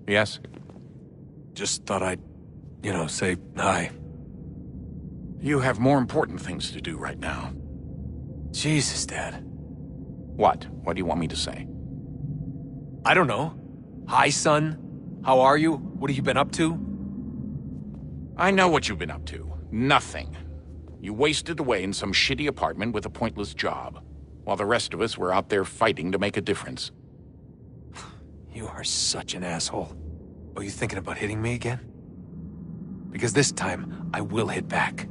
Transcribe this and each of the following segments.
Yes? Just thought I'd, say hi. You have more important things to do right now. Jesus, Dad. What? What do you want me to say? I don't know. Hi, son. How are you? What have you been up to? I know what you've been up to. Nothing. You wasted away in some shitty apartment with a pointless job, while the rest of us were out there fighting to make a difference. You are such an asshole. Are you thinking about hitting me again? Because this time, I will hit back.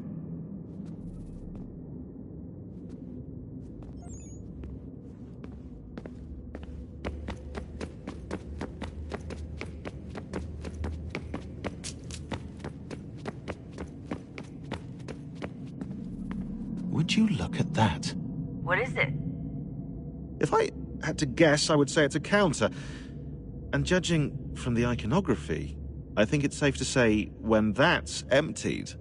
Would you look at that? What is it? If I had to guess, I would say it's a counter. And judging from the iconography, I think it's safe to say when that's emptied,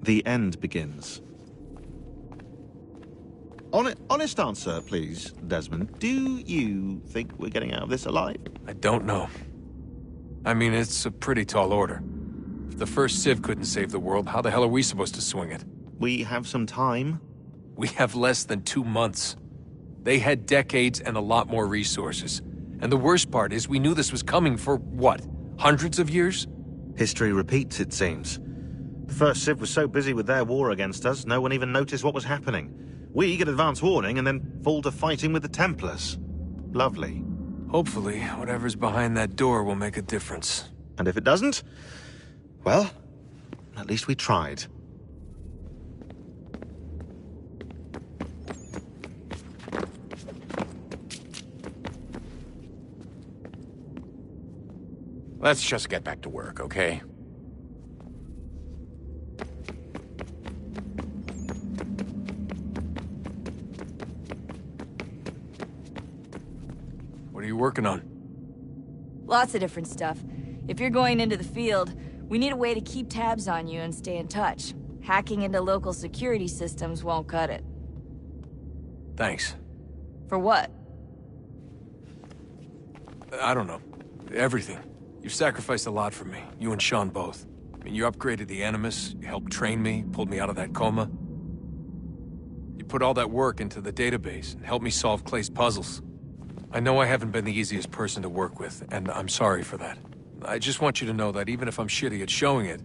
the end begins. Honest answer, please, Desmond. Do you think we're getting out of this alive? I don't know. I mean, it's a pretty tall order. If the first Civ couldn't save the world, how the hell are we supposed to swing it? We have some time. We have less than 2 months. They had decades and a lot more resources. And the worst part is we knew this was coming for, what, hundreds of years? History repeats, it seems. The first Civ was so busy with their war against us, no one even noticed what was happening. We get advance warning and then fall to fighting with the Templars. Lovely. Hopefully, whatever's behind that door will make a difference. And if it doesn't, well, at least we tried. Let's just get back to work, okay? What are you working on? Lots of different stuff. If you're going into the field, we need a way to keep tabs on you and stay in touch. Hacking into local security systems won't cut it. Thanks. For what? I don't know. Everything. You've sacrificed a lot for me, you and Sean both. I mean, you upgraded the Animus, you helped train me, pulled me out of that coma. You put all that work into the database and helped me solve Clay's puzzles. I know I haven't been the easiest person to work with, and I'm sorry for that. I just want you to know that even if I'm shitty at showing it,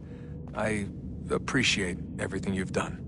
I appreciate everything you've done.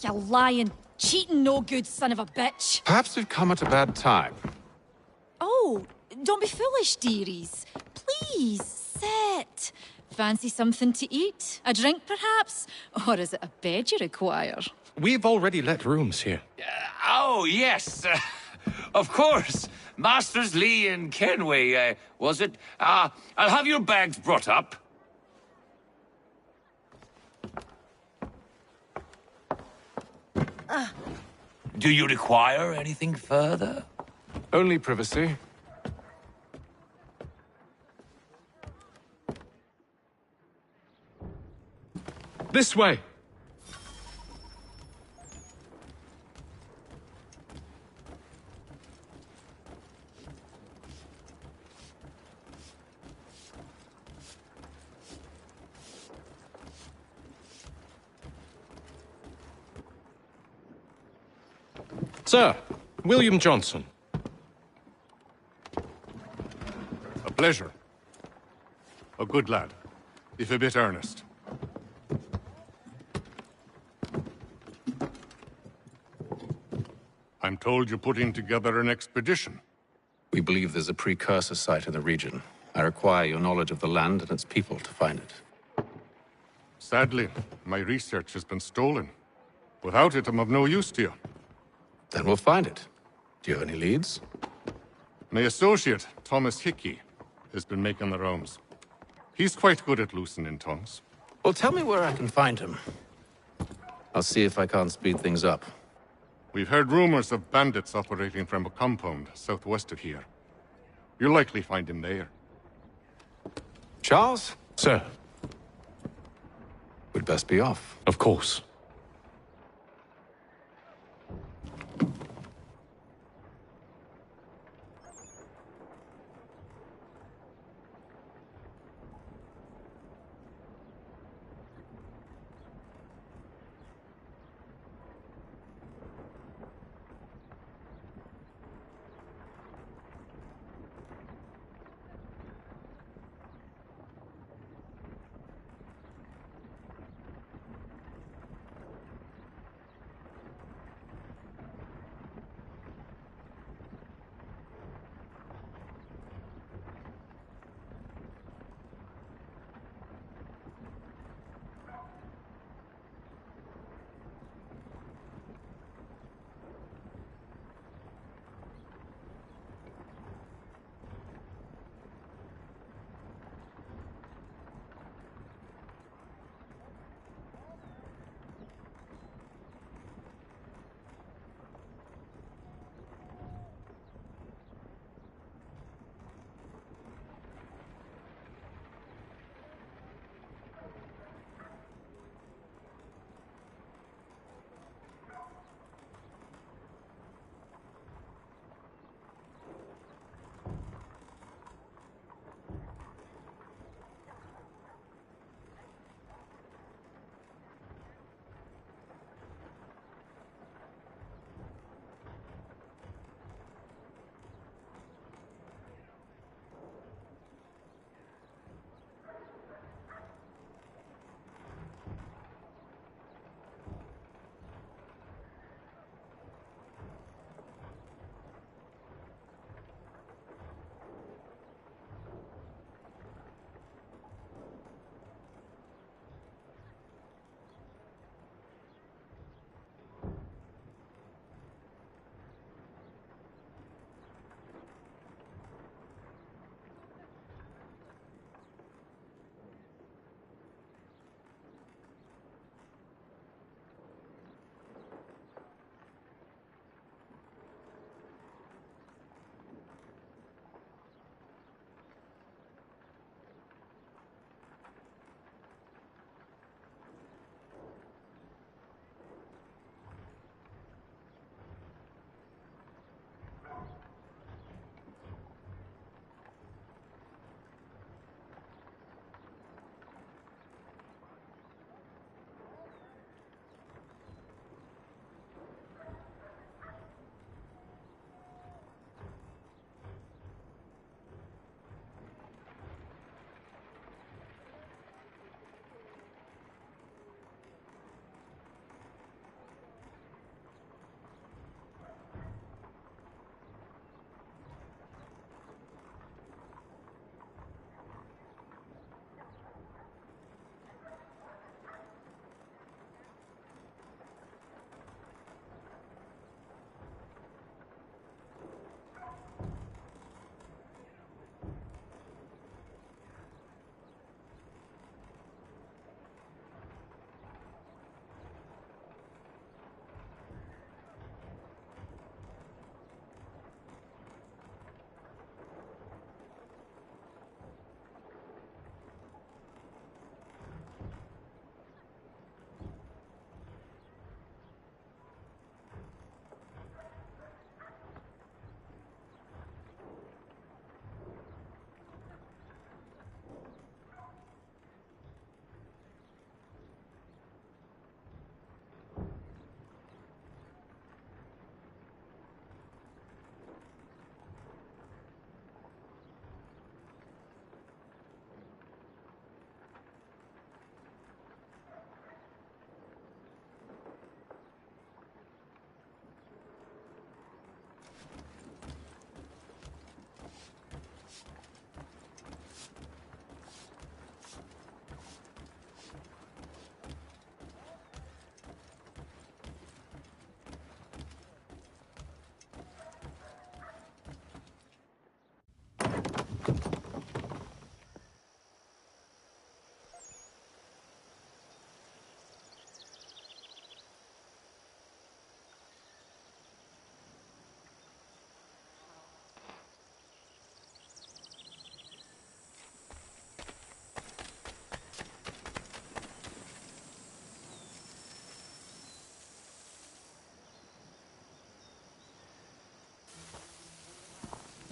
You lying, cheating, no good son of a bitch. Perhaps we've come at a bad time. Oh, don't be foolish, dearies. Please, sit. Fancy something to eat? A drink, perhaps? Or is it a bed you require? We've already let rooms here. Oh, yes. Of course. Masters Lee and Kenway, was it? I'll have your bags brought up. Do you require anything further? Only privacy. This way! Sir, William Johnson. A pleasure. A good lad, if a bit earnest. I'm told you're putting together an expedition. We believe there's a precursor site in the region. I require your knowledge of the land and its people to find it. Sadly, my research has been stolen. Without it, I'm of no use to you. Then we'll find it. Do you have any leads? My associate, Thomas Hickey, has been making the rounds. He's quite good at loosening tongues. Well, tell me where I can find him. I'll see if I can't speed things up. We've heard rumors of bandits operating from a compound southwest of here. You'll likely find him there. Charles? Sir. We'd best be off. Of course.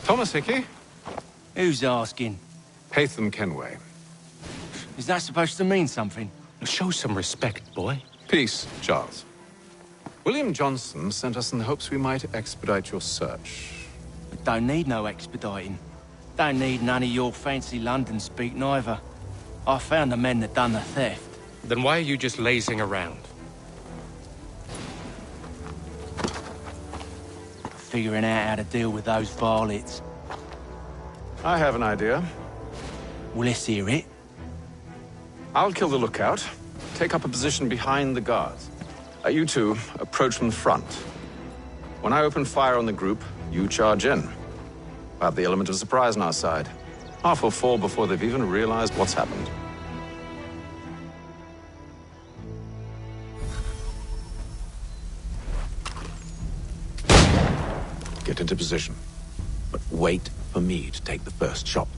Thomas Hickey? Who's asking? Haytham Kenway. Is that supposed to mean something? Show some respect, boy. Peace, Charles. William Johnson sent us in the hopes we might expedite your search. But don't need no expediting. Don't need none of your fancy London speak neither. I found the men that done the theft. Then why are you just lazing around? Figuring out how to deal with those varlets. I have an idea. Well, let's hear it. I'll kill the lookout, take up a position behind the guards. You two approach from the front. When I open fire on the group, you charge in. We'll have the element of surprise on our side. Half will fall before they've even realized what's happened. Get into position, but wait for me to take the first shot.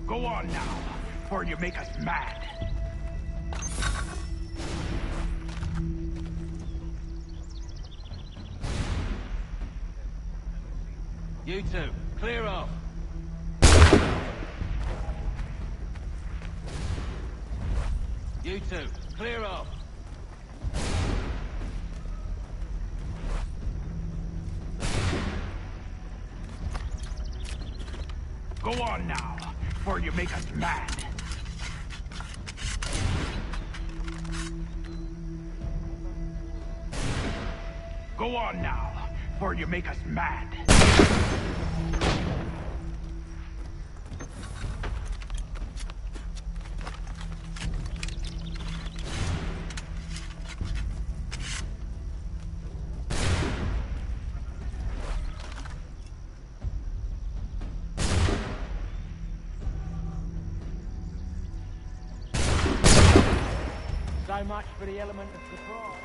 Go on now, before you make us mad. You two, clear off. You two, clear off. Go on now, before you make us mad. Go on now, before you make us mad. So much for the element of surprise.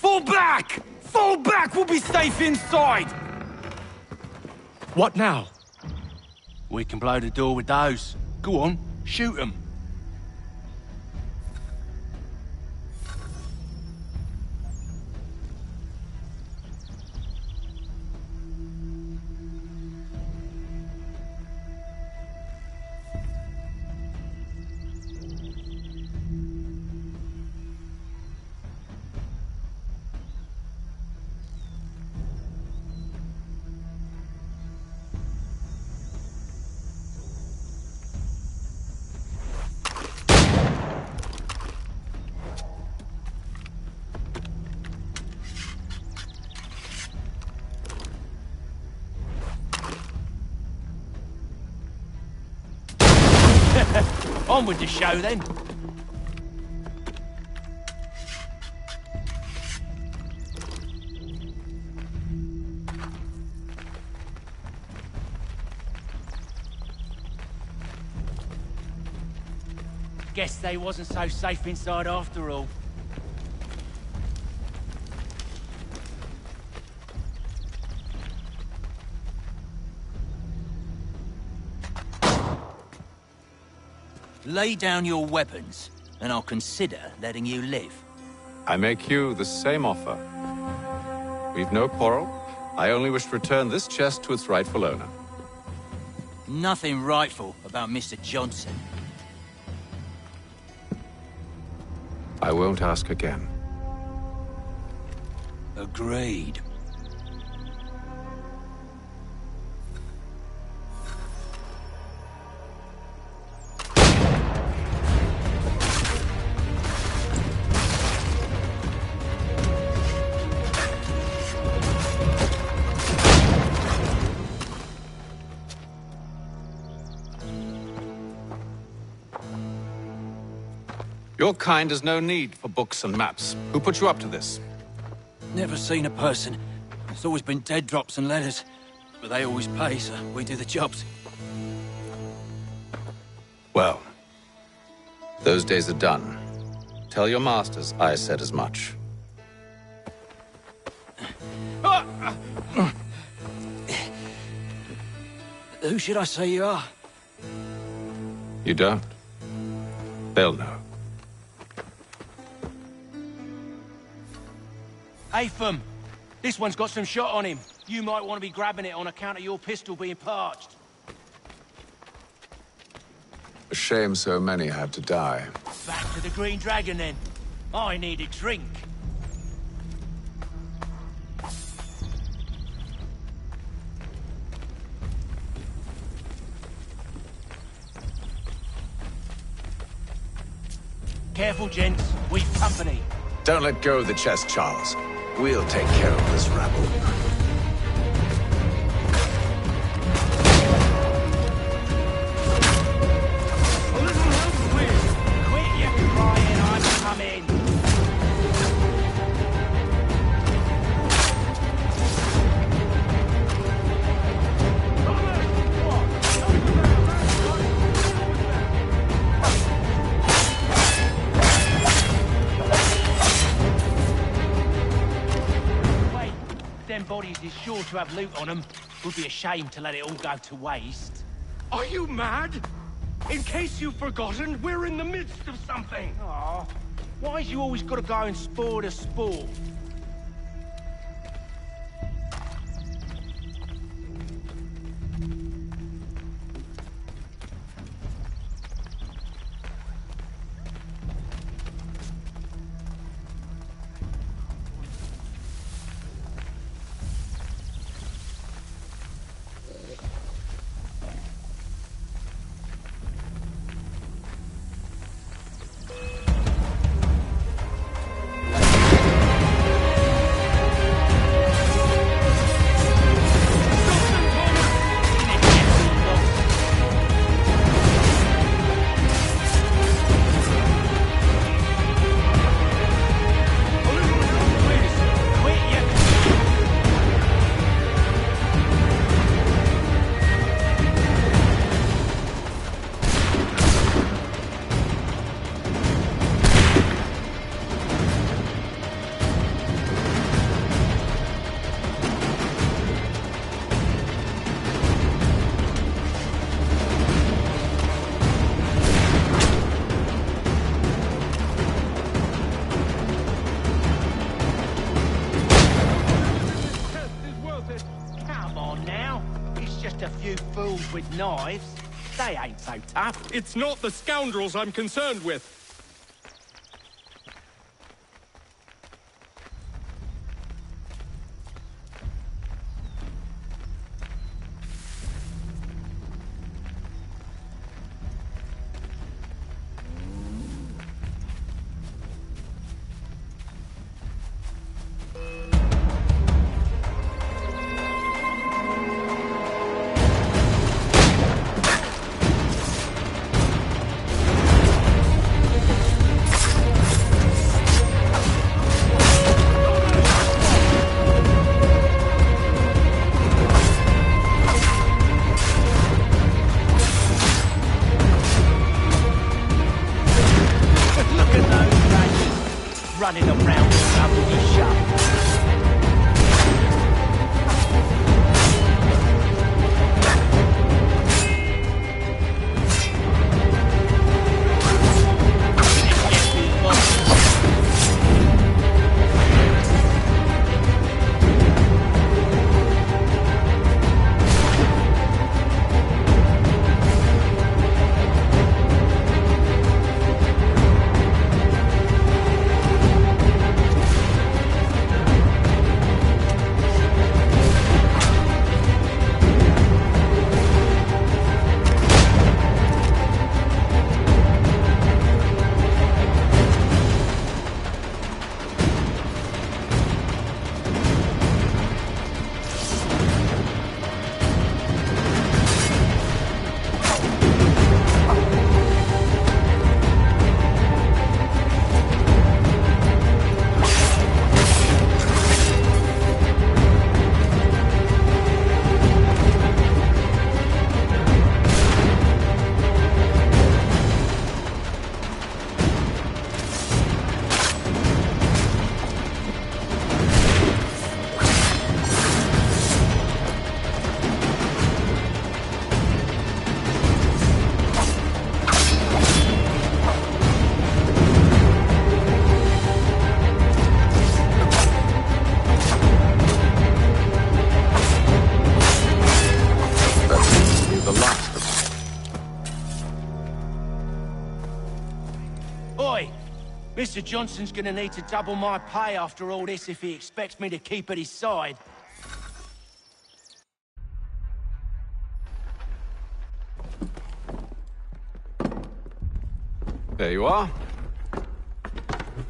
Fall back! Fall back! We'll be safe inside! What now? We can blow the door with those. Go on, shoot them. On with the show, then. Guess they wasn't so safe inside after all. Lay down your weapons, and I'll consider letting you live. I make you the same offer. We've no quarrel. I only wish to return this chest to its rightful owner. nothing rightful about Mr. Johnson. I won't ask again. Agreed. Your kind has no need for books and maps. Who put you up to this? Never seen a person. It's always been dead drops and letters. But they always pay, so we do the jobs. Well, those days are done. Tell your masters I said as much. Who should I say you are? You don't. They'll know. Atham! This one's got some shot on him. You might want to be grabbing it on account of your pistol being parched. A shame so many had to die. Back to the Green Dragon, then. I need a drink. Careful, gents. We've company. Don't let go of the chest, Charles. We'll take care of this rabble. Quit your crying, I'm coming. Them bodies is sure to have loot on them. Would be a shame to let it all go to waste. Are you mad? In case you've forgotten, we're in the midst of something. Aw, why's you always got to go and spoil the sport? With knives, they ain't so tough. It's not the scoundrels I'm concerned with. Mr. Johnson's gonna need to double my pay after all this if he expects me to keep at his side. There you are.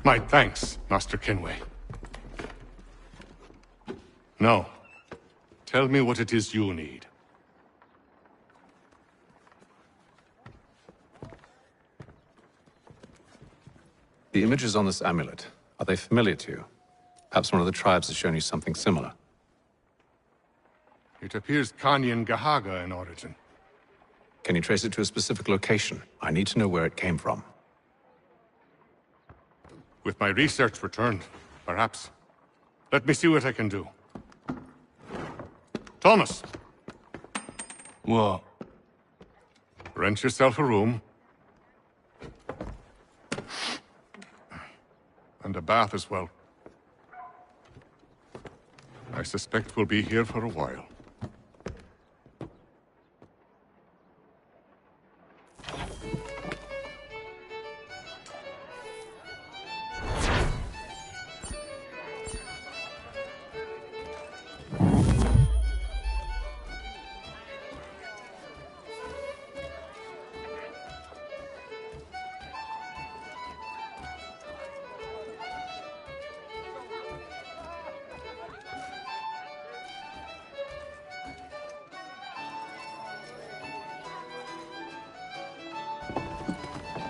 My thanks, Master Kenway. Now, tell me what it is you need. The images on this amulet, are they familiar to you? Perhaps one of the tribes has shown you something similar. It appears Kanyan Gahaga in origin. Can you trace it to a specific location? I need to know where it came from. With my research returned, perhaps. Let me see what I can do. Thomas! What? Rent yourself a room. And a bath as well. I suspect we'll be here for a while.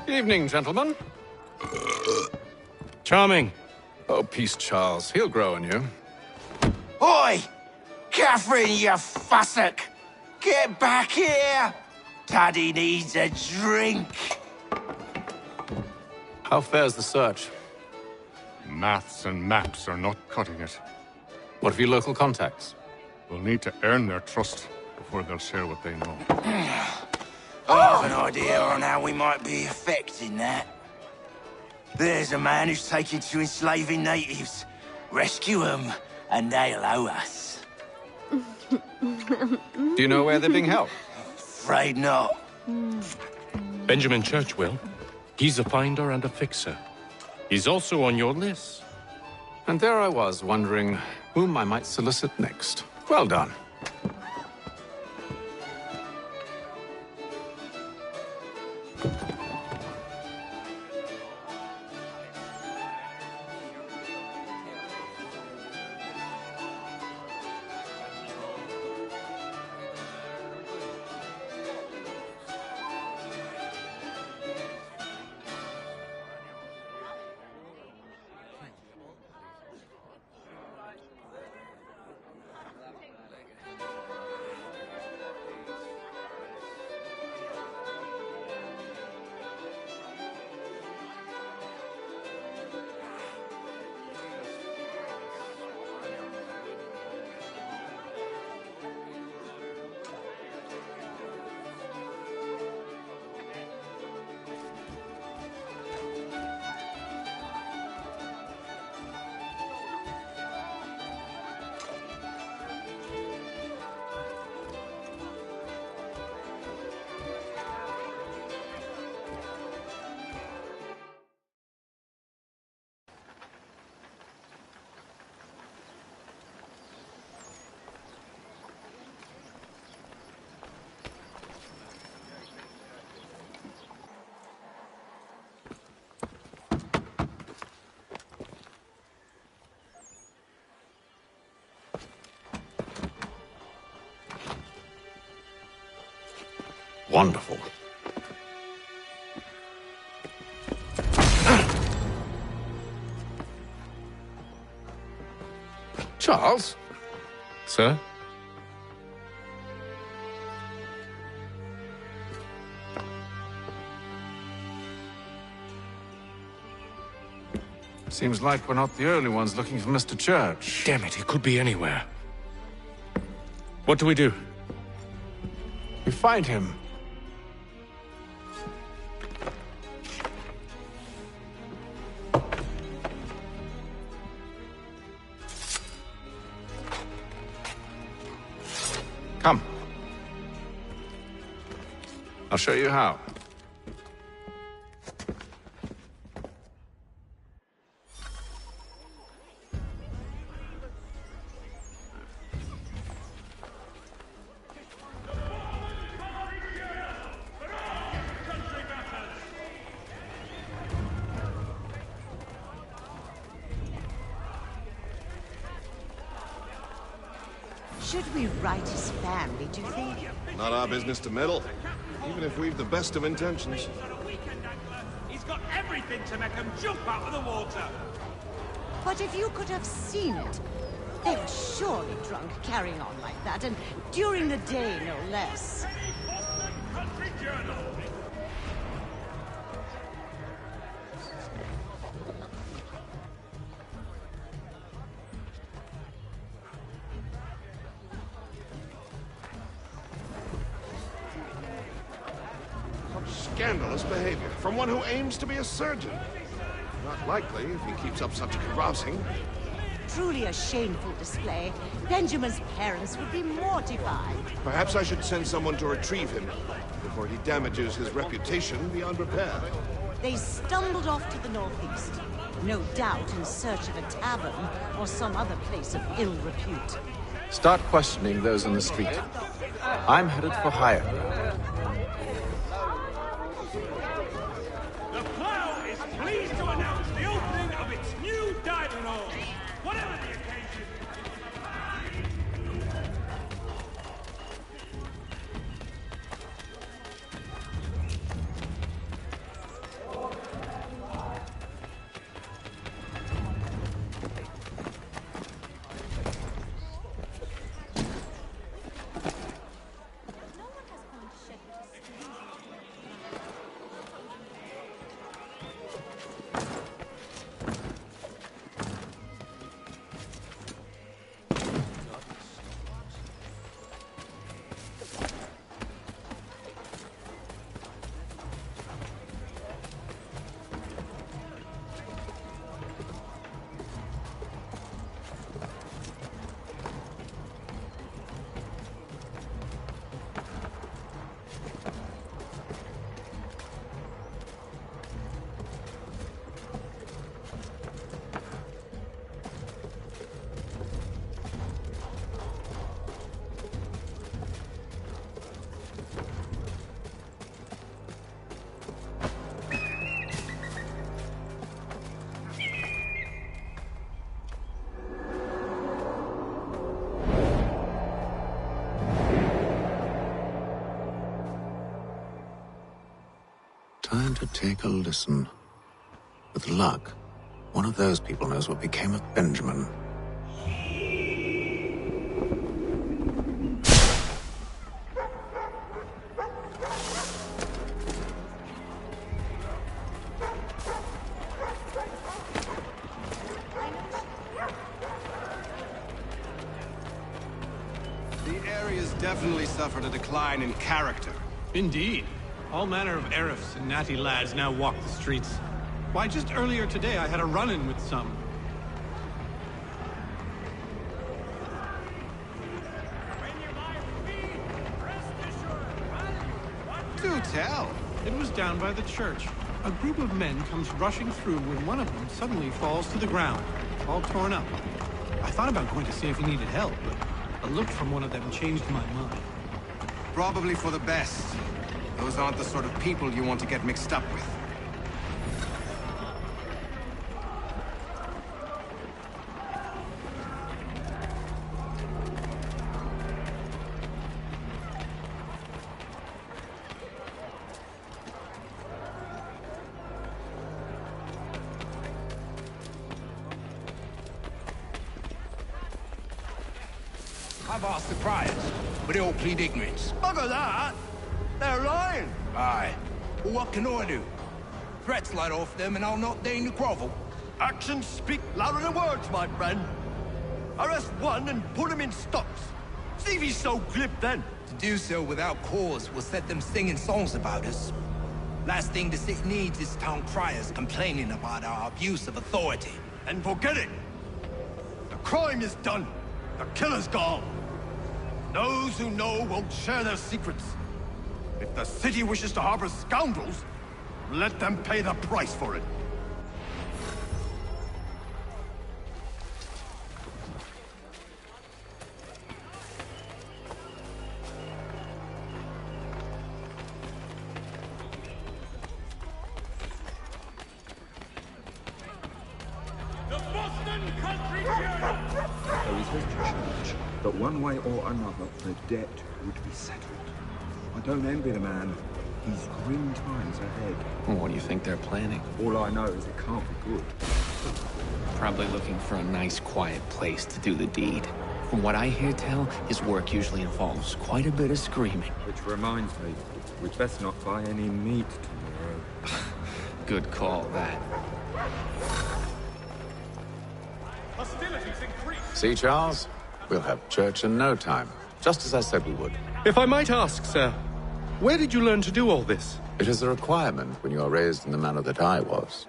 Evening, gentlemen. Charming. Oh, peace, Charles. He'll grow on you. Oi! Catherine, you fussock! Get back here! Taddy needs a drink. How fares the search? Maths and maps are not cutting it. What of your local contacts? We'll need to earn their trust before they'll share what they know. I have an idea on how we might be affecting that. There's a man who's taken to enslaving natives. Rescue them, and they'll owe us. Do you know where they're being held? Afraid not. Benjamin Church will. He's a finder and a fixer. He's also on your list. And there I was, wondering whom I might solicit next. Well done. Wonderful. Charles? Sir? Seems like we're not the only ones looking for Mr. Church. Damn it, he could be anywhere. What do we do? We find him. Come. I'll show you how. Should we write his family, do you think? Not our business to meddle, even if we've the best of intentions. He's got everything to make him jump out of the water. But if you could have seen it, they were surely drunk carrying on like that, and during the day, no less. Country Journal. Scandalous behavior from one who aims to be a surgeon. Not likely if he keeps up such carousing. Truly a shameful display. Benjamin's parents would be mortified. Perhaps I should send someone to retrieve him before he damages his reputation beyond repair. They stumbled off to the northeast, no doubt in search of a tavern or some other place of ill repute. Start questioning those in the street. I'm headed for hire. The Plough is pleased to announce the opening of its new dining hall. Whatever the occasion. Time to take a listen. With luck, one of those people knows what became of Benjamin. The area's definitely suffered a decline in character. Indeed. All manner of Arifs and natty lads now walk the streets. Why, just earlier today I had a run-in with some. Do tell! It was down by the church. A group of men comes rushing through when one of them suddenly falls to the ground, all torn up. I thought about going to see if he needed help, but a look from one of them changed my mind. Probably for the best. Those aren't the sort of people you want to get mixed up with. I've asked the priors, but they all plead ignorance. Bugger that! They're lying! Aye. Well, what can I do? Threats light off them and I'll not deign to grovel. Actions speak louder than words, my friend. Arrest one and put him in stocks. See if he's so glib then. To do so without cause will set them singing songs about us. Last thing the city needs is town criers complaining about our abuse of authority. And forget it. The crime is done. The killer's gone. Those who know won't share their secrets. If the city wishes to harbor scoundrels, let them pay the price for it. The Boston Country Journal! the church that one way or another the debt would be settled. I don't envy the man. He's grim times ahead. Well, what do you think they're planning? All I know is it can't be good. Probably looking for a nice, quiet place to do the deed. From what I hear tell, his work usually involves quite a bit of screaming. Which reminds me, we'd best not buy any meat tomorrow. Good call, that. Hostilities increase. See, Charles? We'll have church in no time, just as I said we would. If I might ask, sir, where did you learn to do all this? It is a requirement when you are raised in the manner that I was.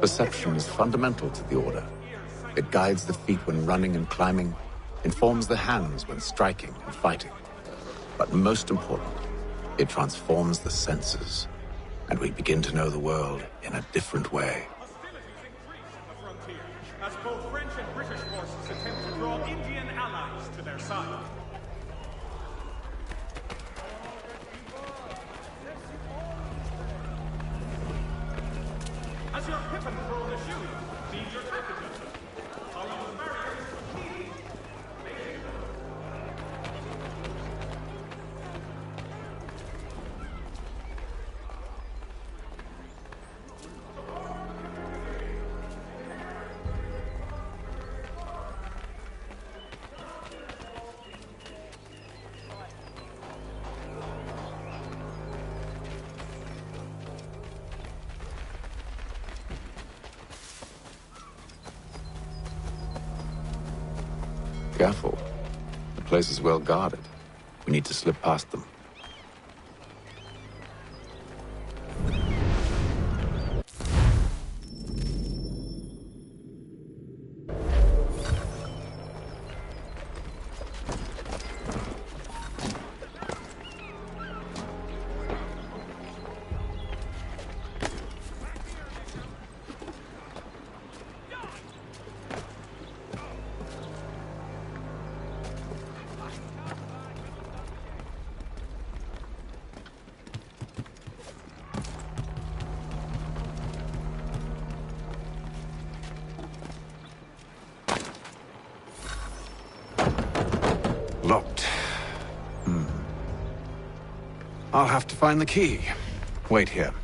Perception is fundamental to the order. It guides the feet when running and climbing, informs the hands when striking and fighting. But most important, it transforms the senses, and we begin to know the world in a different way. As both French and British forces attempt to draw Indian allies to their side. As your pippin throw the shoe, lead your packages. Follow the barriers, key. Careful. The place is well guarded. We need to slip past them. Locked. I'll have to find the key. Wait here.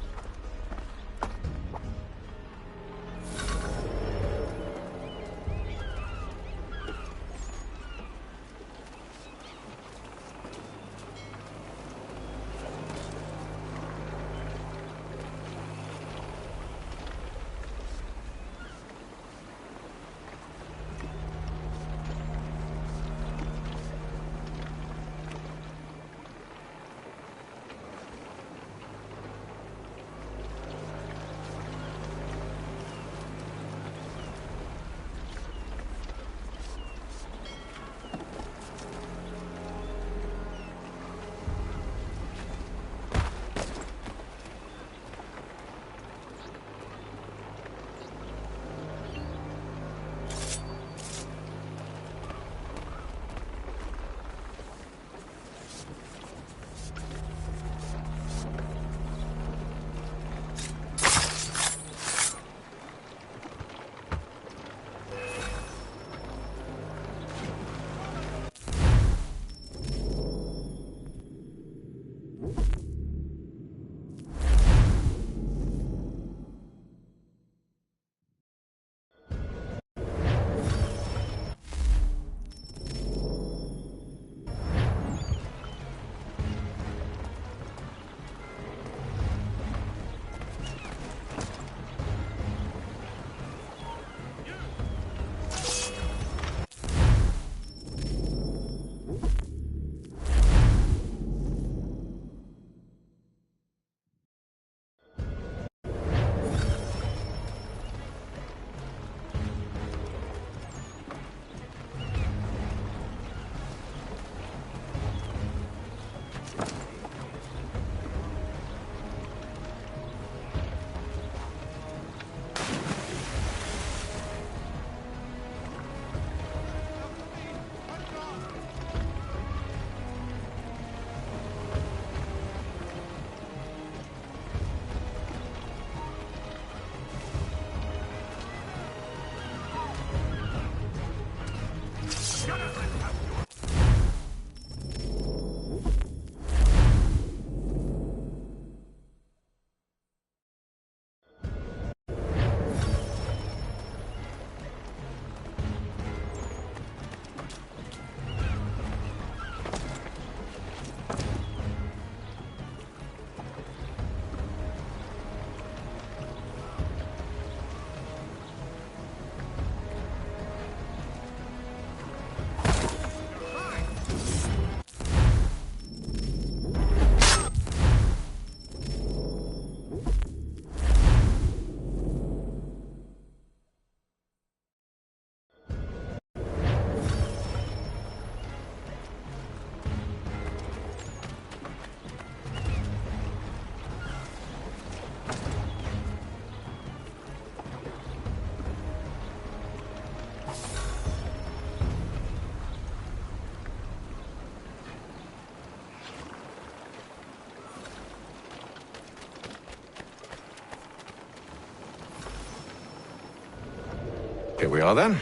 Here we are then.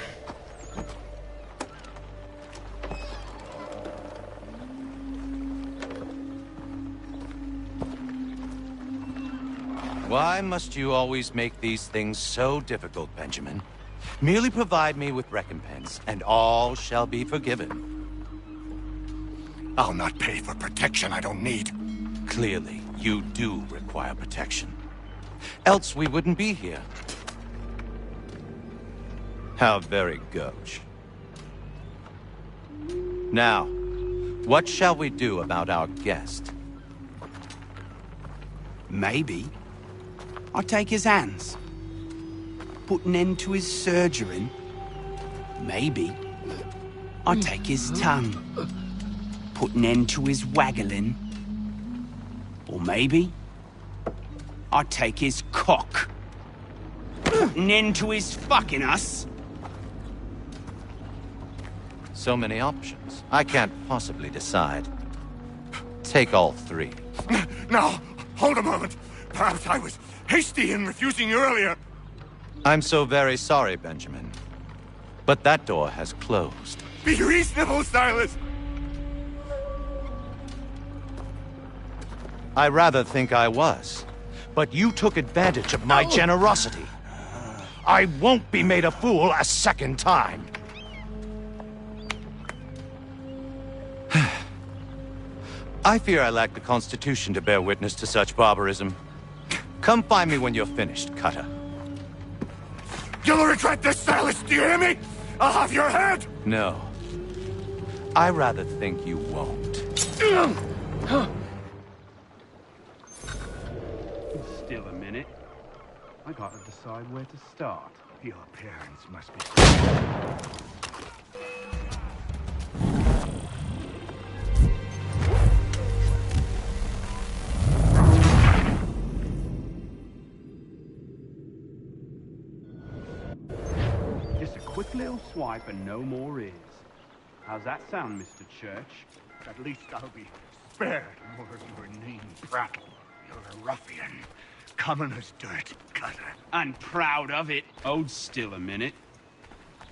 Why must you always make these things so difficult, Benjamin? Merely provide me with recompense, and all shall be forgiven. I'll not pay for protection I don't need. Clearly, you do require protection. Else we wouldn't be here. How very gauche. Now, what shall we do about our guest? Maybe I'll take his hands. Put an end to his surgering. Maybe I'll take his tongue. Put an end to his waggling. Or maybe I'll take his cock. Put an end to his fucking us. So many options. I can't possibly decide. Take all three. Now, hold a moment. Perhaps I was hasty in refusing you earlier. I'm so very sorry, Benjamin. But that door has closed. Be reasonable, Silas! I rather think I was. But you took advantage of my generosity. I won't be made a fool a second time. I fear I lack the constitution to bear witness to such barbarism. Come find me when you're finished, Cutter. You'll regret this, Silas, do you hear me? I'll have your head! No. I rather think you won't. Still a minute. I gotta decide where to start. Your parents must be... Just a quick little swipe and no more is. How's that sound, Mr. Church? At least I'll be spared more of your name prattle. You're a ruffian. Common as dirt, Cutter. And proud of it. Hold still a minute.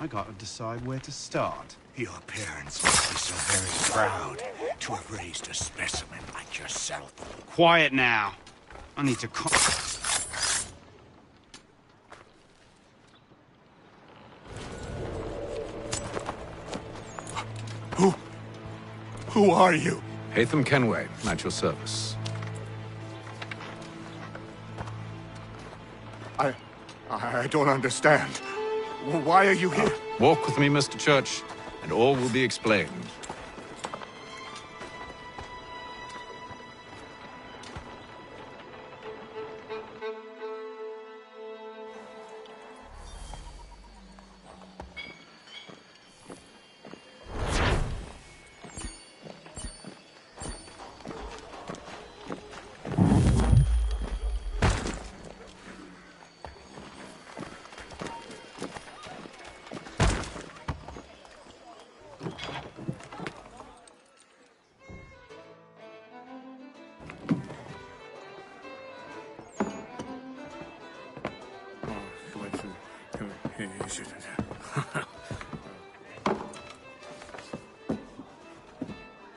I gotta decide where to start. Your parents must be so very proud to have raised a specimen like yourself. Quiet now. I need to Who are you? Hatham Kenway, at your service. I don't understand. Why are you here? Walk with me, Mr. Church, and all will be explained.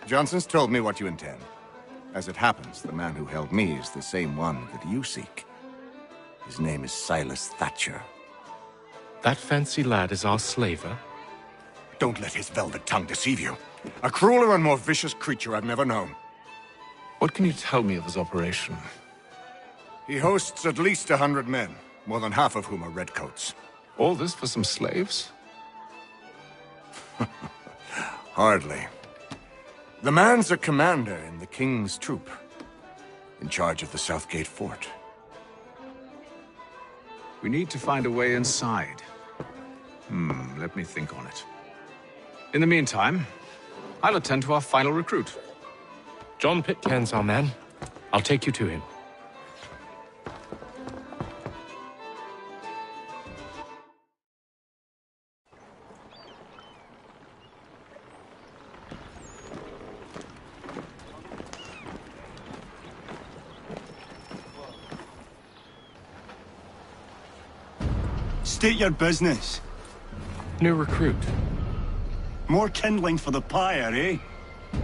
Johnson's told me what you intend. As it happens, the man who held me is the same one that you seek. His name is Silas Thatcher. That fancy lad is our slaver? Don't let his velvet tongue deceive you. A crueler and more vicious creature I've never known. What can you tell me of his operation? He hosts at least 100 men, more than half of whom are redcoats. All this for some slaves? Hardly. The man's a commander in the King's troop, in charge of the Southgate Fort. We need to find a way inside. Let me think on it. In the meantime, I'll attend to our final recruit. John Pitcairn's our man. I'll take you to him. State your business. New recruit. More kindling for the pyre, eh?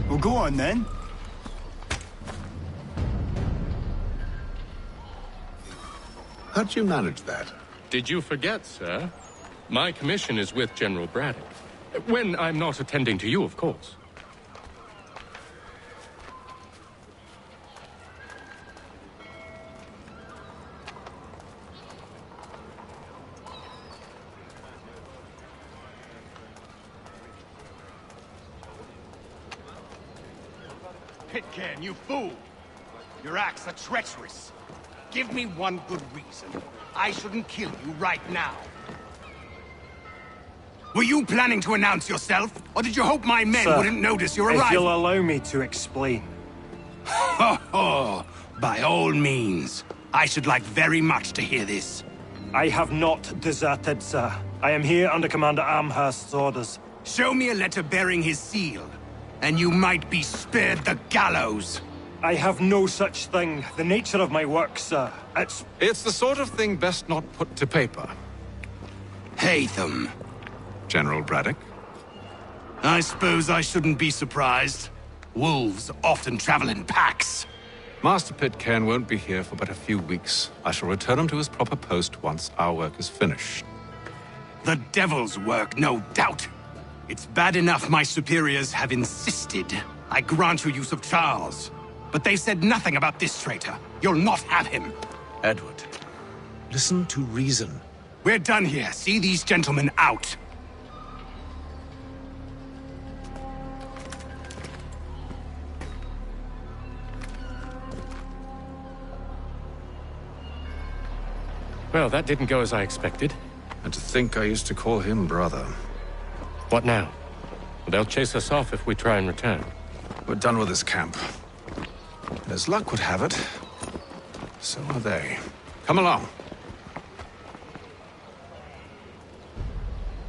Well, go on then. How'd you manage that? Did you forget, sir? My commission is with General Braddock. When I'm not attending to you, of course. Pitcairn, you fool! Your acts are treacherous. Give me one good reason. I shouldn't kill you right now. Were you planning to announce yourself? Or did you hope my men Sir, wouldn't notice your arrival? if you'll allow me to explain. Ho ho! By all means. I should like very much to hear this. I have not deserted, sir. I am here under Commander Amherst's orders. Show me a letter bearing his seal, and you might be spared the gallows. I have no such thing. The nature of my work, sir, It's the sort of thing best not put to paper. Hatham. General Braddock? I suppose I shouldn't be surprised. Wolves often travel in packs. Master Pitcairn won't be here for but a few weeks. I shall return him to his proper post once our work is finished. The devil's work, no doubt. It's bad enough my superiors have insisted I grant you use of Charles. But they said nothing about this traitor. You'll not have him. Edward, listen to reason. We're done here. See these gentlemen out. Well, that didn't go as I expected. And to think I used to call him brother. What now? They'll chase us off if we try and return. We're done with this camp. And as luck would have it, so are they. Come along.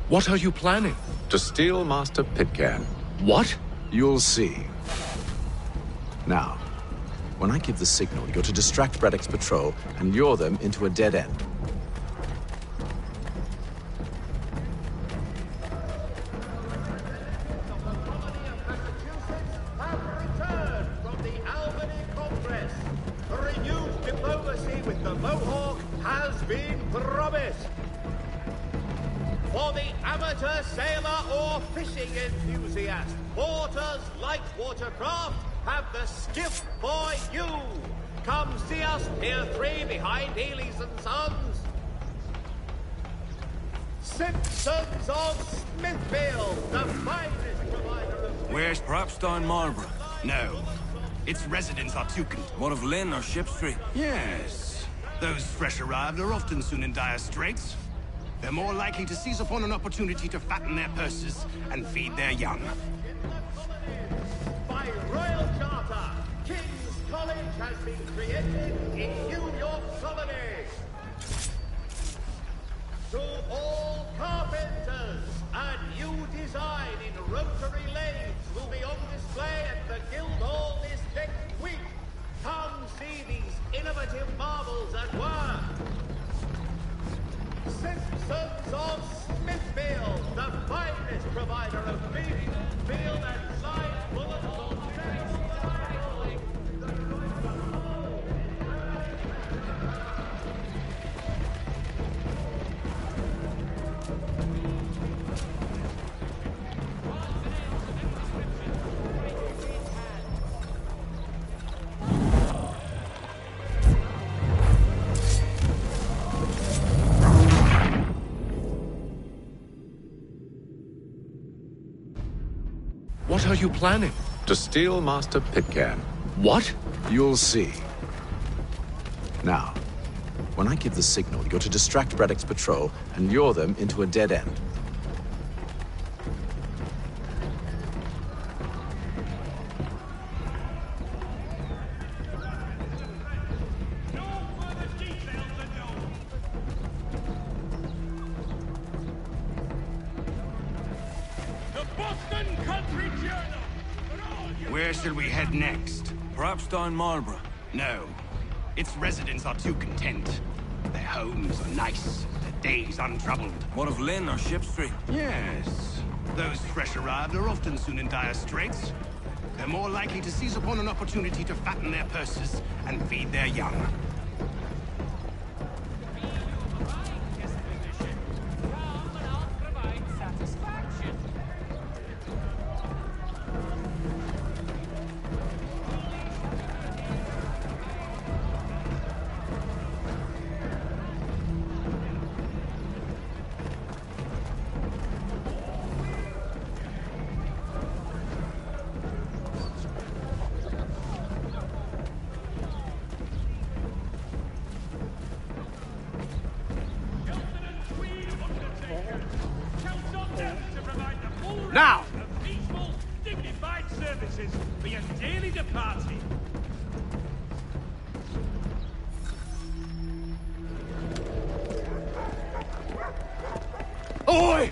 What are you planning? To steal Master Pitcairn. What? You'll see. Now, when I give the signal, you're to distract Braddock's patrol and lure them into a dead end. For the amateur sailor or fishing enthusiast, Porter's light watercraft have the skiff for you. Come see us, Pier 3 behind Healy's and Sons. Simpsons of Smithfield, the finest provider of... Where's perhaps down Marlborough? No. Its residents are Tukent. What of Lynn or Ship Street? Yes. Those fresh arrived are often soon in dire straits. They're more likely to seize upon an opportunity to fatten their purses and feed their young. By royal charter, King's College has been created in New York Colony. To all carpenters, a new design in rotary lathes will be on display at the Guildhall this next week. Come see these innovative marvels at work. Simpsons of Smithfield, the finest provider of beef, field and side bullets on What are you planning? To steal Master Pitcairn. What? You'll see. Now, when I give the signal, you're to distract Braddock's patrol and lure them into a dead end. Where shall we head next? Perhaps down Marlborough. No. Its residents are too content. Their homes are nice, their days untroubled. What of Lynn or Ship Street? Yes. Those fresh arrived are often soon in dire straits. They're more likely to seize upon an opportunity to fatten their purses and feed their young. Now! Peaceful, dignified services for your dearly departed. Oi!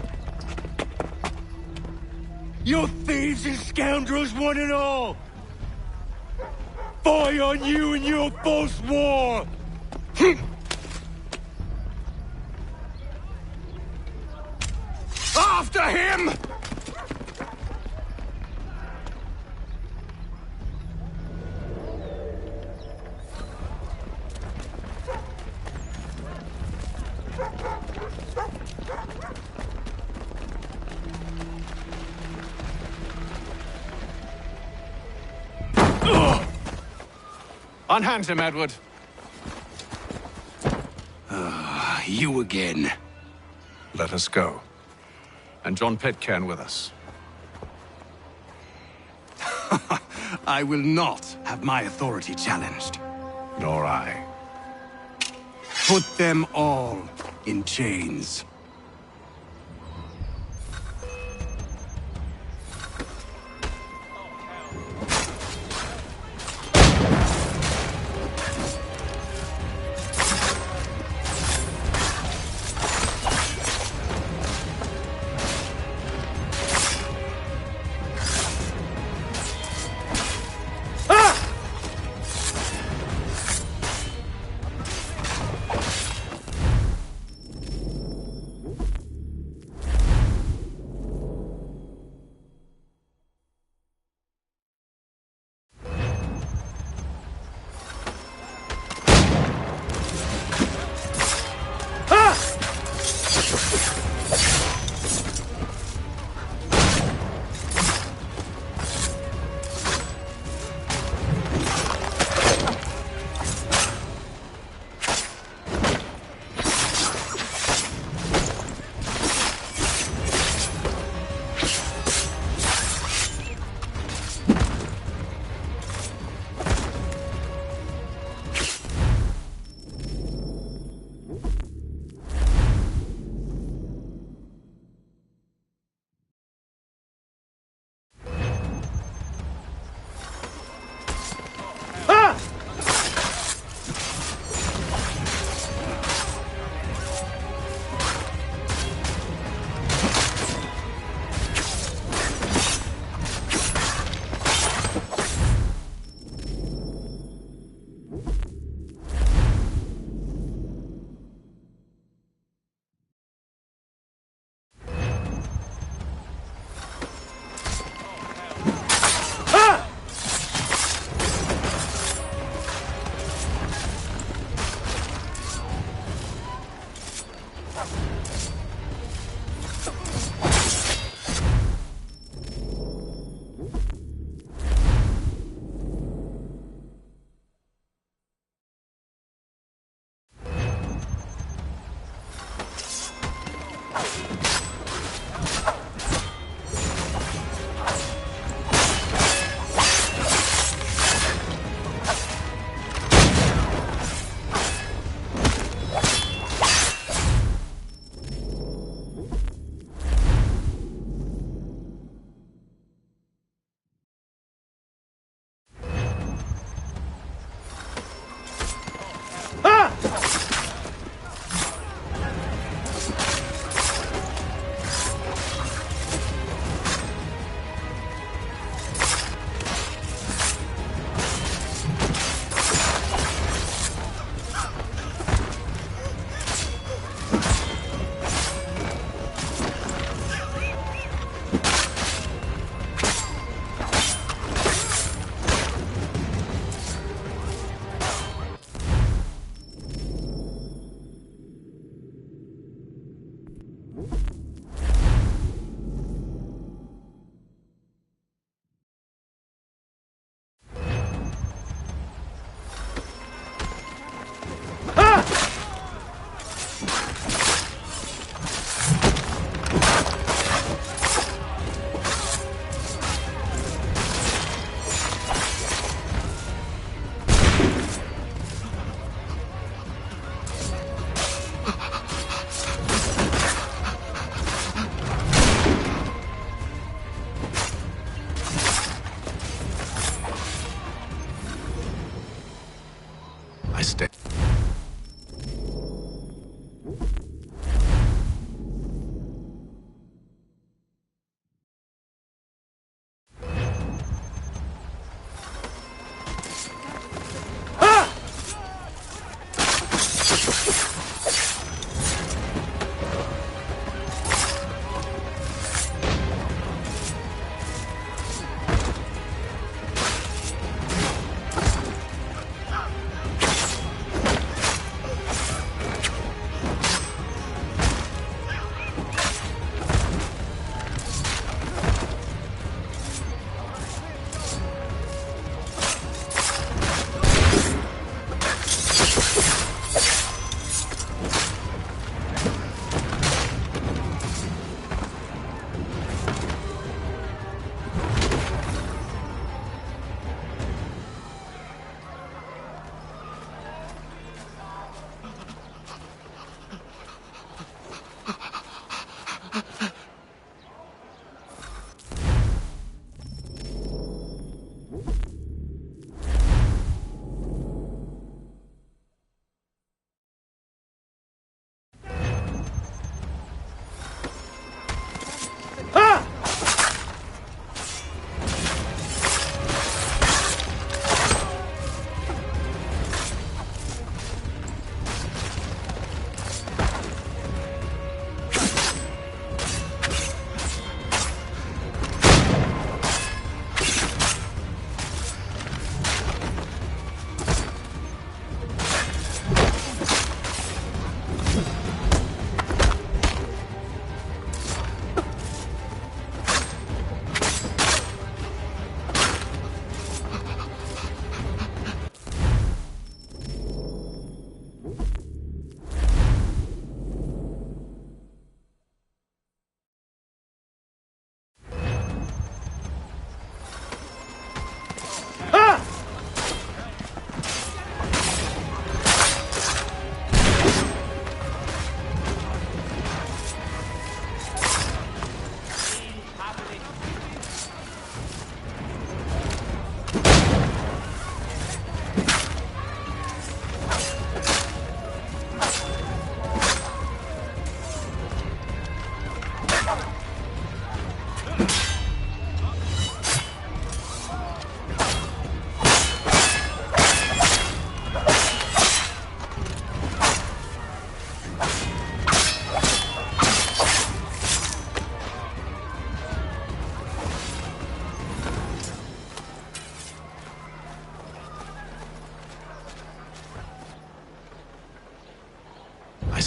You thieves and scoundrels, one and all! Fire on you and your false war! After him! Unhand him, Edward. You again. Let us go. And John Pitcairn with us. I will not have my authority challenged. Nor I. Put them all in chains.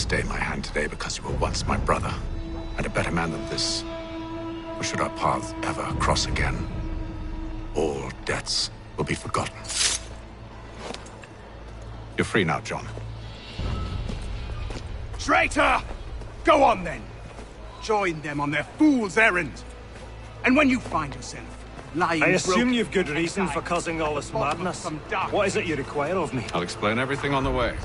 stay my hand today because you were once my brother, and a better man than this. Or should our paths ever cross again, all debts will be forgotten. You're free now, John. Traitor! Go on then. Join them on their fool's errand. And when you find yourself lying... I assume you've good reason for causing all this madness. What is it you require of me? I'll explain everything on the way.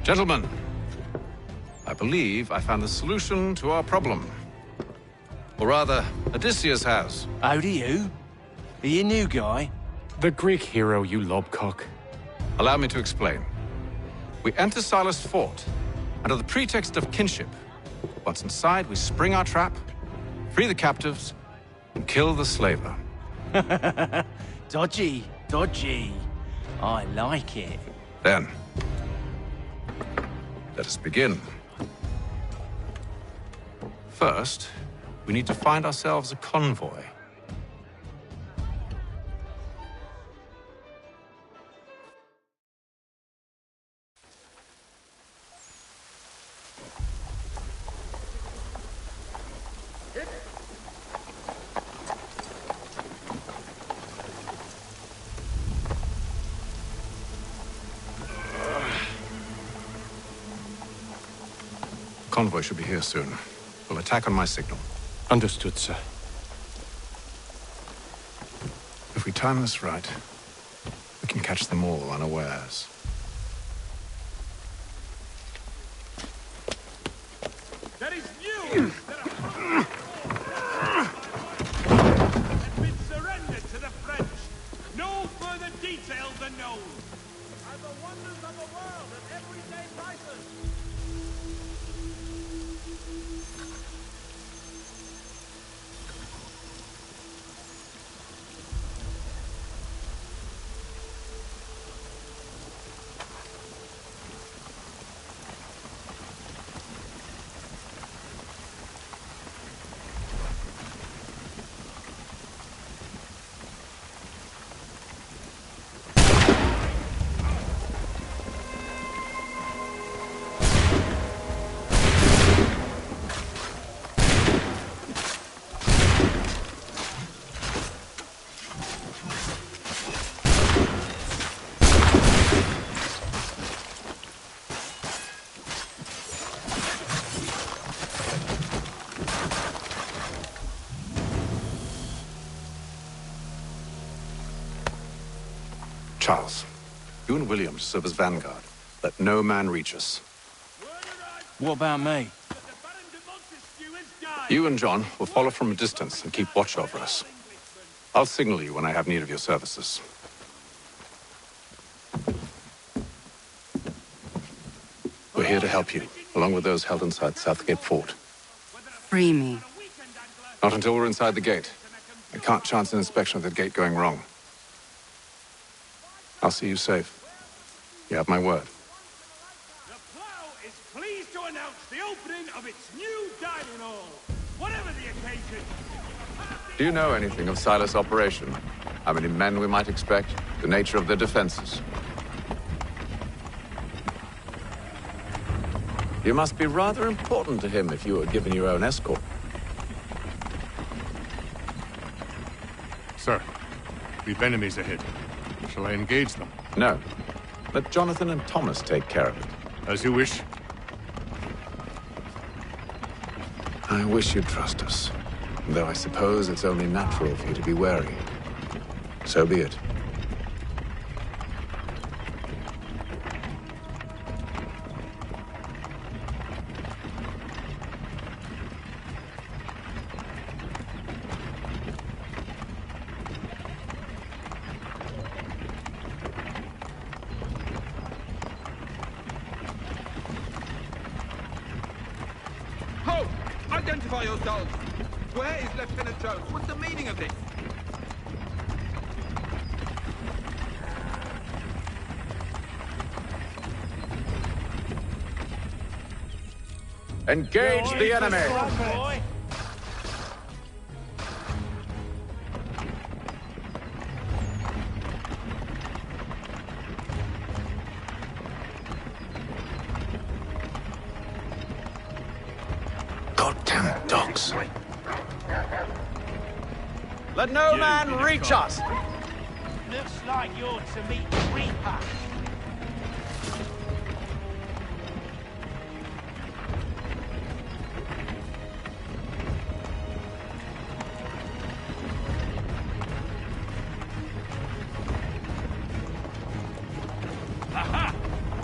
Gentlemen, I believe I found the solution to our problem. Or rather, Odysseus has. How do you? Are you a new guy? The Greek hero, you lobcock. Allow me to explain. We enter Silas' fort, under the pretext of kinship. Once inside, we spring our trap, free the captives, and kill the slaver. Dodgy, dodgy. I like it. Then, let us begin. First, we need to find ourselves a convoy. Convoy should be here soon. We'll attack on my signal. Understood, sir. If we time this right, we can catch them all unawares. That is you! Has been surrendered to the French. No further details are known. And the wonders of the world at everyday prices. Charles, you and William serve as vanguard. Let no man reach us. What about me? You and John will follow from a distance and keep watch over us. I'll signal you when I have need of your services. We're here to help you, along with those held inside Southgate Fort. Free me. Not until we're inside the gate. I can't chance an inspection of the gate going wrong. I'll see you safe. You have my word. The Plough is pleased to announce the opening of its new dining hall. Whatever the occasion. Do you know anything of Silas' operation? How many men we might expect? The nature of their defenses? You must be rather important to him if you were given your own escort. Sir, we've enemies ahead. Shall I engage them? No. Let Jonathan and Thomas take care of it. As you wish. I wish you'd trust us. Though I suppose it's only natural for you to be wary. So be it. Identify yourselves! Where is Lieutenant Jones? What's the meaning of this? Engage the enemy! Goddamn dogs. Let no man reach us! Looks like you're to meet the Reaper. Aha!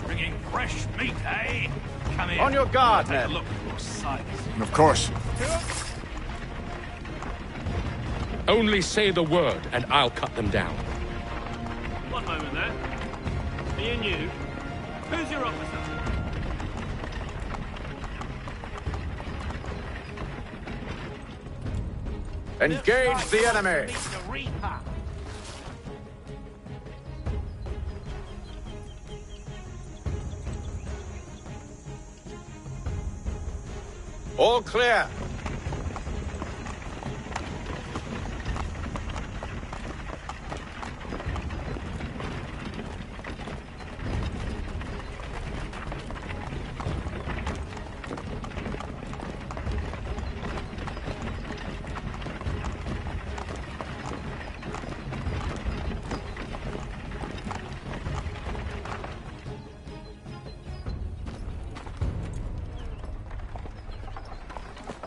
Bringing fresh meat, eh? Come here. On your guard, Take a men. look at your size. Of course. Only say the word, and I'll cut them down. One moment there. Me and you. Who's your officer? Engage the enemy! Meet the Reaper. All clear.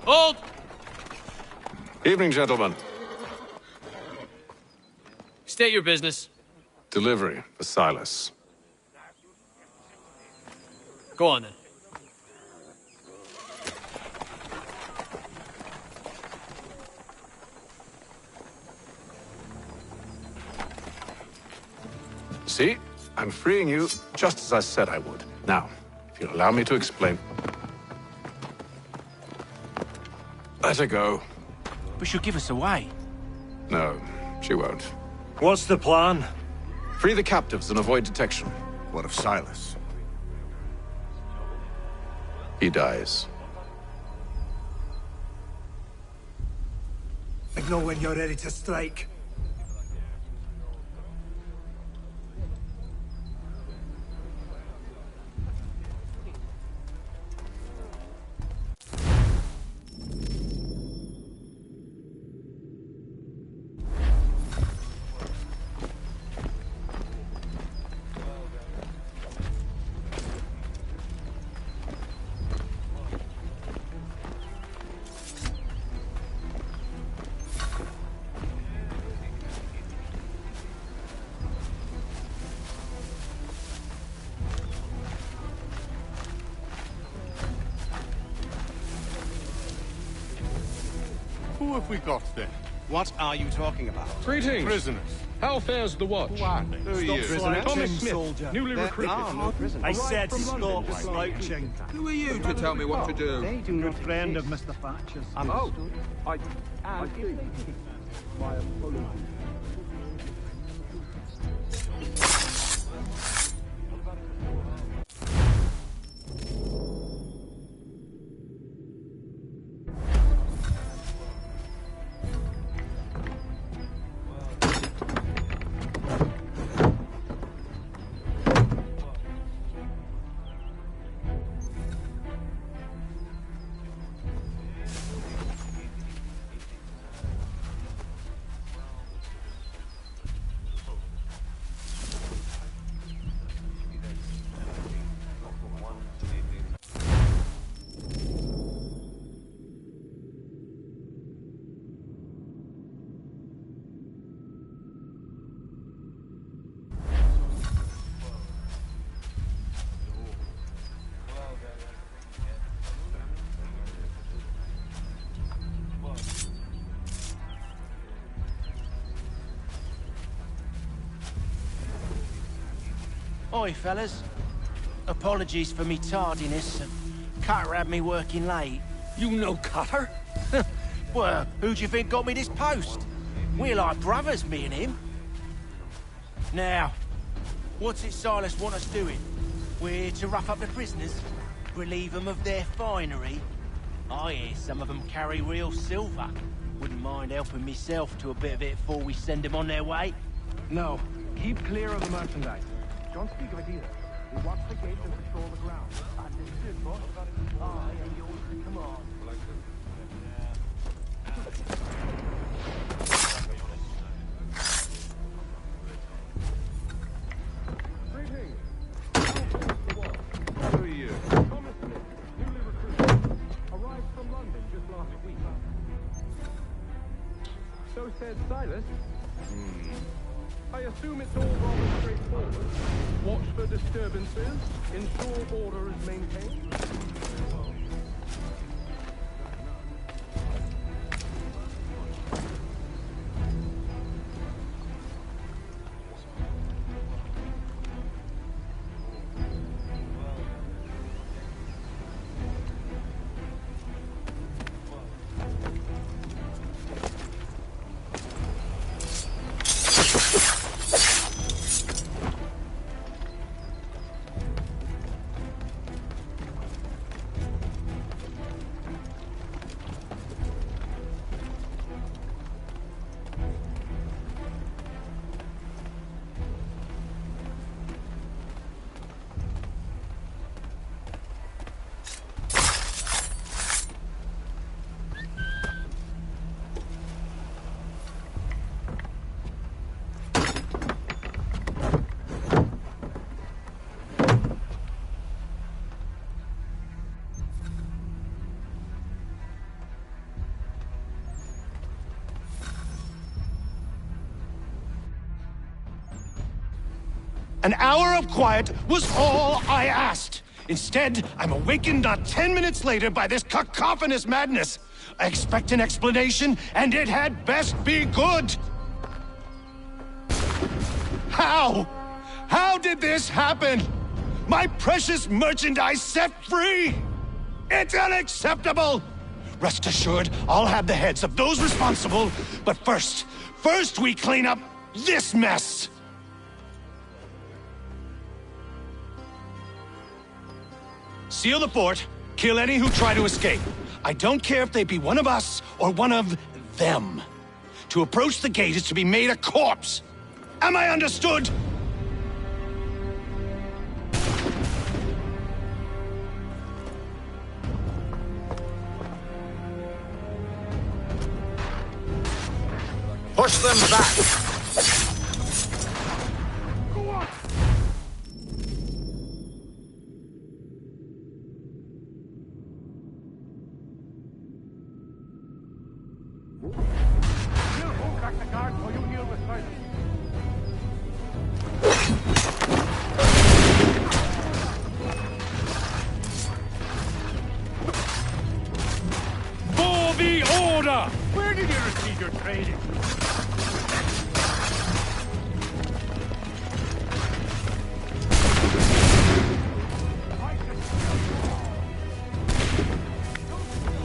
Hold! Evening, gentlemen. State your business. Delivery for Silas. Go on then. See? I'm freeing you just as I said I would. Now, if you'll allow me to explain. Let her go. But she'll give us away. No, she won't. What's the plan? Free the captives and avoid detection. What of Silas? He dies. I know when you're ready to strike. Who have we got then? What are you talking about? Greetings. Prisoners. How fares the watch? Who are they? Who are you? Thomas Smith, soldier. newly recruited. no prisoners. I said stop slouching. Who are you to tell me what to do? They do not Good friend of Mr. Thatcher's. Oh, I see. My apologies. Oi, fellas. Apologies for me tardiness. Carter had me working late. You know Cutter? Well, who do you think got me this post? We're like brothers, me and him. Now, what's it Silas want us doing? We're to rough up the prisoners? Relieve them of their finery? I hear some of them carry real silver. Wouldn't mind helping myself to a bit of it before we send them on their way. No, keep clear of the merchandise. Don't speak of it either. We watch the gates and patrol the ground. And this is boss. Ah, and yours. Come on. Who are you? Thomas Smith, newly recruited. Arrived from London just last week. So said Silas. I assume it's all rather straightforward. Watch for disturbances, ensure order is maintained. An hour of quiet was all I asked. Instead, I'm awakened not 10 minutes later by this cacophonous madness. I expect an explanation, and it had best be good. How? How did this happen? My precious merchandise set free! It's unacceptable! Rest assured, I'll have the heads of those responsible, but first we clean up this mess! Seal the fort, kill any who try to escape. I don't care if they be one of us or one of them. To approach the gate is to be made a corpse. Am I understood? Push them back! For the order! Where did you receive your training?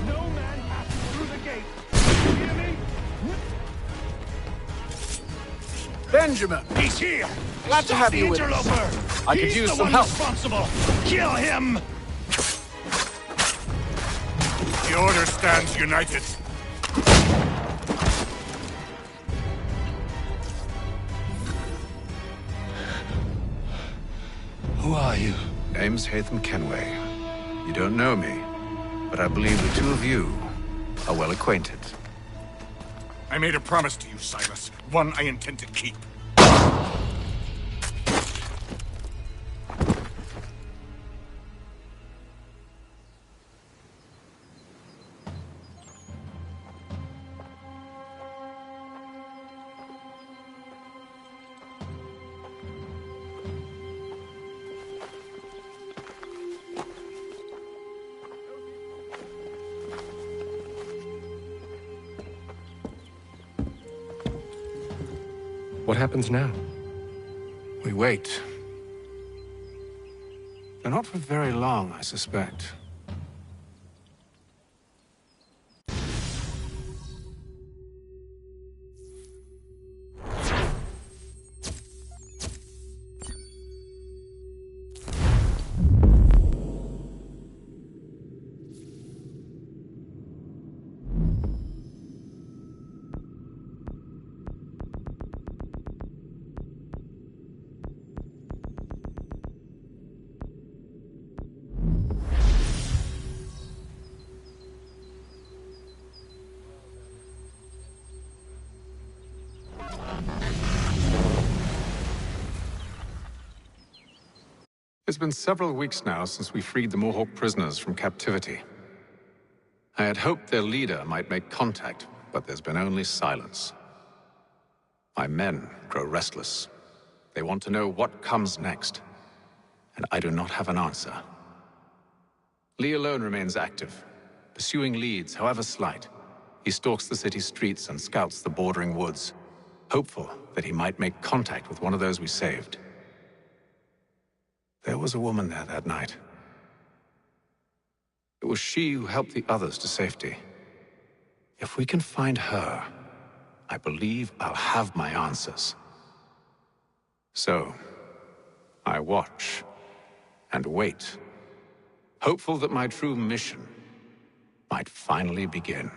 No man passes through the gate. You hear me? Benjamin! He's here! Glad to have you with us. Interloper! I could He's use the some one help. Responsible! Kill him! The Order stands united. Who are you? Name's Hatham Kenway. You don't know me, but I believe the two of you are well acquainted. I made a promise to you, Silas. One I intend to keep. What happens now? We wait. But not for very long, I suspect. It's been several weeks now since we freed the Mohawk prisoners from captivity. I had hoped their leader might make contact, but there's been only silence. My men grow restless. They want to know what comes next, and I do not have an answer. Lee alone remains active, pursuing leads, however slight. He stalks the city streets and scouts the bordering woods, hopeful that he might make contact with one of those we saved. There was a woman there that night. It was she who helped the others to safety. If we can find her, I believe I'll have my answers. So, I watch and wait, hopeful that my true mission might finally begin.